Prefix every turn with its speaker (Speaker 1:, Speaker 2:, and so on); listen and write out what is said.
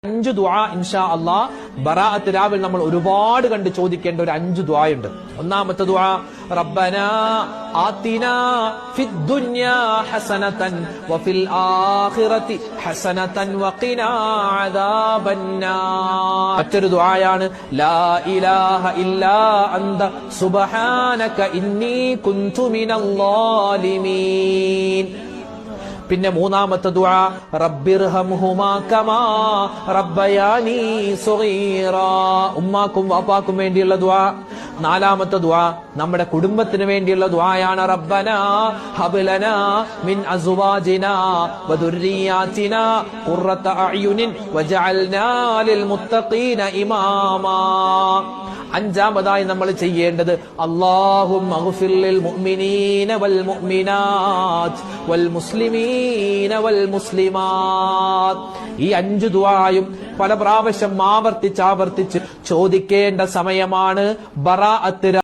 Speaker 1: 5 ദുആ ഇൻഷാ അല്ലാഹ് ബറാഅത്ത് രാവിൽ നമ്മൾ ഒരുപാട് കണ്ട് ചോദിക്കേണ്ട ഒരു 5 ദുആയുണ്ട്. ഒന്നാമത്തെ ദുആ റബ്ബനാ ആതിനാ ഫിദ് ദുനിയാ ഹസനതൻ വഫിൽ ആഖിറതി ഹസനതൻ വഖിനാ അദാബന്നാർ. മറ്റൊരു ദുആയാണ് ലാ ഇലാഹ ഇല്ലാ അന്ത സുബ്ഹാനക ഇന്നി കുൻതു മിനൽ ളാലിമീൻ. പിന്നെ മൂന്നാമത്തെ ദുആ റബ്ബിർഹംഹുമാ കമാ റബ്ബയാനി സഗീറാ. ഉമ്മാക്കും വാപ്പാക്കും വേണ്ടിയുള്ള ദുആ. നാലാമത്തെ ദുആ നമ്മുടെ കുടുംബത്തിന് വേണ്ടിയുള്ള ദുആയാണ് റബ്ബനാ ഹബ് ലനാ മിൻ അസ്വാജിനാ വദുർരിയാതിനാ ഖുർറത അഅ്യുനിൻ വജഅൽനാ ലിൽ മുത്തഖീന ഇമാമാ. അഞ്ചാമതായി നമ്മൾ ചെയ്യേണ്ടത് അല്ലാഹുമ്മ ഗ്ഫിർ ലിൽ മുഅ്മിനീന വൽ മുഅ്മിനാത്ത് വൽ മുസ്ലിമീന വൽ മുസ്ലിമാത്ത്. ഈ 5 ദുആയും പല പ്രാവശ്യം ആവർത്തിച്ച് ചോദിക്കേണ്ട സമയമാണ് ബറാഅത്ത്.